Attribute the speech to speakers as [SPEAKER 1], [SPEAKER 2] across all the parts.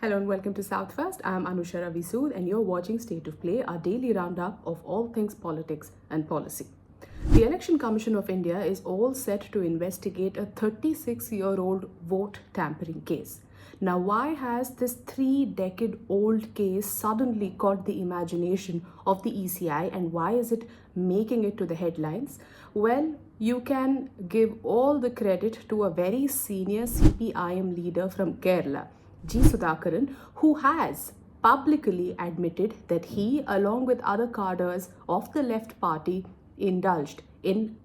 [SPEAKER 1] Hello and welcome to South First. I'm Anusha Ravisood and you're watching State of Play, our daily roundup of all things politics and policy. The Election Commission of India is all set to investigate a 36-year-old vote tampering case. Now, why has this 3-decade-old case suddenly caught the imagination of the ECI and why is it making it to the headlines? Well, you can give all the credit to a very senior CPIM leader from Kerala, G Sudhakaran, who has publicly admitted that he, along with other cadres of the left party, indulged in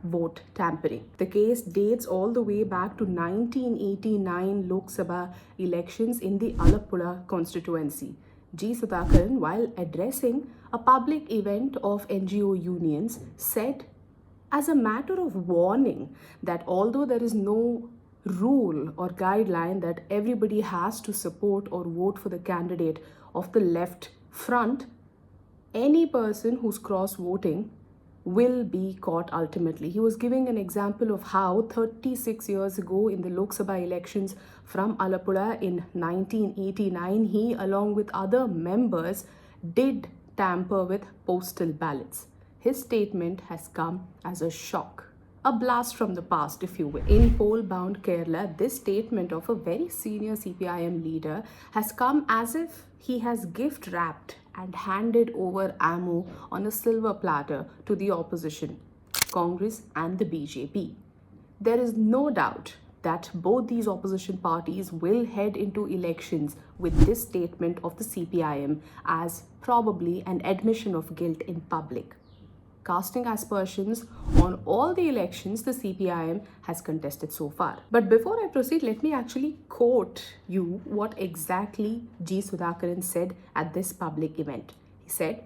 [SPEAKER 1] vote tampering. The case dates all the way back to 1989 Lok Sabha elections in the Alappuzha constituency. G Sudhakaran, while addressing a public event of NGO unions, said as a matter of warning that although there is no rule or guideline that everybody has to support or vote for the candidate of the left front, any person who's cross voting will be caught ultimately. He was giving an example of how 36 years ago in the Lok Sabha elections from Alappuzha in 1989, he, along with other members, did tamper with postal ballots. His statement has come as a shock. A blast from the past, if you will. In poll-bound Kerala, this statement of a very senior CPIM leader has come as if he has gift-wrapped and handed over ammo on a silver platter to the opposition, Congress and the BJP. There is no doubt that both these opposition parties will head into elections with this statement of the CPIM as probably an admission of guilt in public, casting aspersions on all the elections the CPIM has contested so far. But before I proceed, let me actually quote you what exactly G Sudhakaran said at this public event. He said,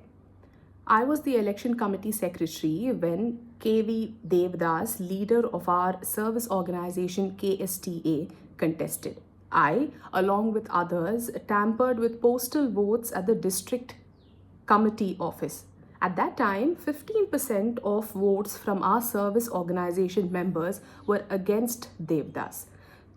[SPEAKER 1] "I was the election committee secretary when KV Devdas, leader of our service organization KSTA, contested. I, along with others, tampered with postal votes at the district committee office. At that time, 15% of votes from our service organization members were against Devdas."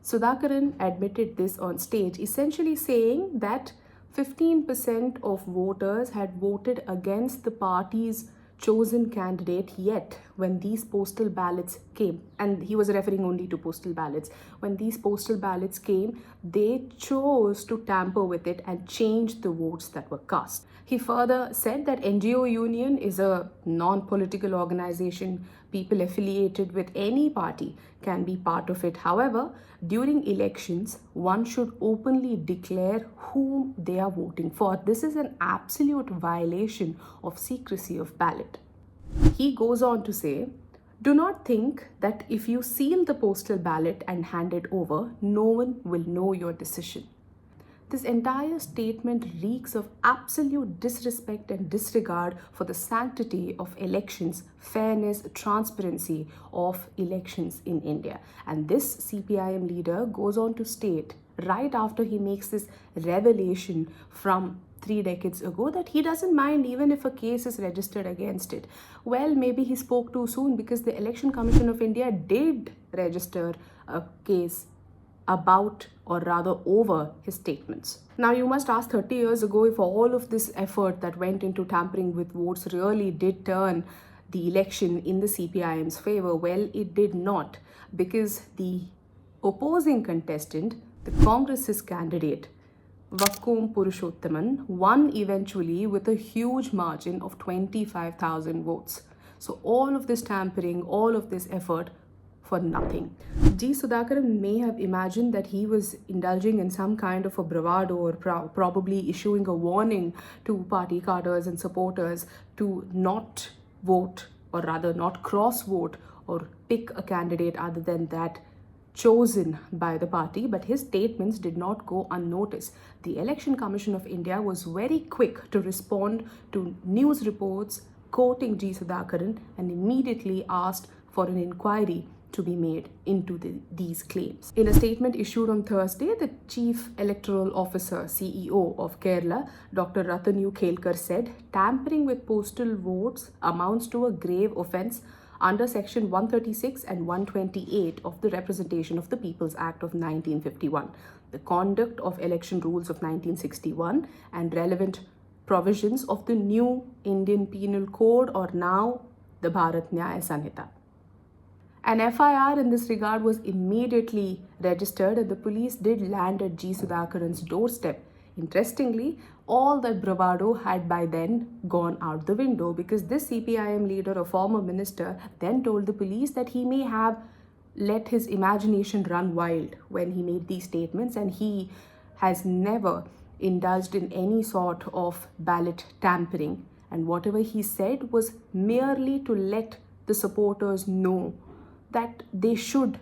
[SPEAKER 1] Sudhakaran admitted this on stage, essentially saying that 15% of voters had voted against the party's chosen candidate, yet when these postal ballots came, and he was referring only to postal ballots, when these postal ballots came, they chose to tamper with it and change the votes that were cast. He further said that NGO Union is a non-political organization. People affiliated with any party can be part of it. However, during elections, one should openly declare whom they are voting for. This is an absolute violation of secrecy of ballot. He goes on to say, "Do not think that if you seal the postal ballot and hand it over, no one will know your decision." This entire statement reeks of absolute disrespect and disregard for the sanctity of elections, fairness, transparency of elections in India. And this CPIM leader goes on to state, right after he makes this revelation from 3 decades ago, that he doesn't mind even if a case is registered against it. Well, maybe he spoke too soon, because the Election Commission of India did register a case about, or rather over, his statements. Now, you must ask, 30 years ago, if all of this effort that went into tampering with votes really did turn the election in the CPIM's favor. Well, it did not, because the opposing contestant, the Congress's candidate, Vakkum Purushottaman, won eventually with a huge margin of 25,000 votes. So all of this tampering, all of this effort for nothing. G Sudhakaran may have imagined that he was indulging in some kind of a bravado or probably issuing a warning to party cadres and supporters to not vote, or rather not cross vote or pick a candidate other than that chosen by the party, but his statements did not go unnoticed. The Election Commission of India was very quick to respond to news reports quoting G Sudhakaran and immediately asked for an inquiry to be made into these claims. In a statement issued on Thursday, the Chief Electoral Officer, CEO of Kerala, Dr. Ratanu Khelkar, said, "Tampering with postal votes amounts to a grave offence under Section 136 and 128 of the Representation of the People's Act of 1951, the conduct of election rules of 1961, and relevant provisions of the new Indian Penal Code, or now the Bharat Nyaya Sanhita. An FIR in this regard was immediately registered, and the police did land at G Sudhakaran's doorstep. Interestingly, all that bravado had by then gone out the window, because this CPIM leader, a former minister, then told the police that he may have let his imagination run wild when he made these statements, and he has never indulged in any sort of ballot tampering. And whatever he said was merely to let the supporters know that they should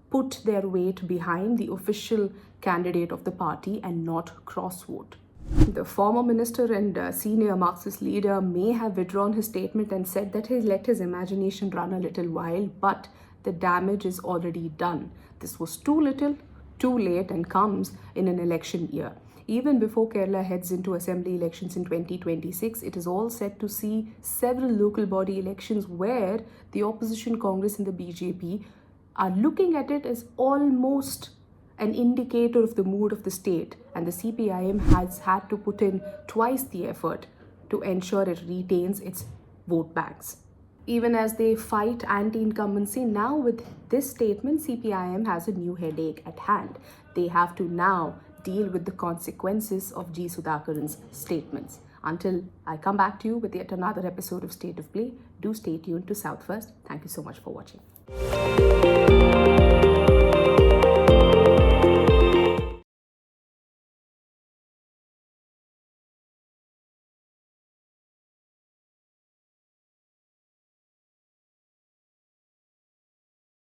[SPEAKER 1] put their weight behind the official candidate of the party and not cross-vote. The former minister and senior Marxist leader may have withdrawn his statement and said that he let his imagination run a little wild, but the damage is already done. This was too little, too late, and comes in an election year. Even before Kerala heads into assembly elections in 2026, it is all set to see several local body elections where the opposition Congress and the BJP are looking at it as almost an indicator of the mood of the state, and the CPIM has had to put in twice the effort to ensure it retains its vote banks. Even as they fight anti-incumbency, now with this statement, CPIM has a new headache at hand. They have to now deal with the consequences of G Sudhakaran's statements. Until I come back to you with yet another episode of State of Play, do stay tuned to South First. Thank you so much for watching.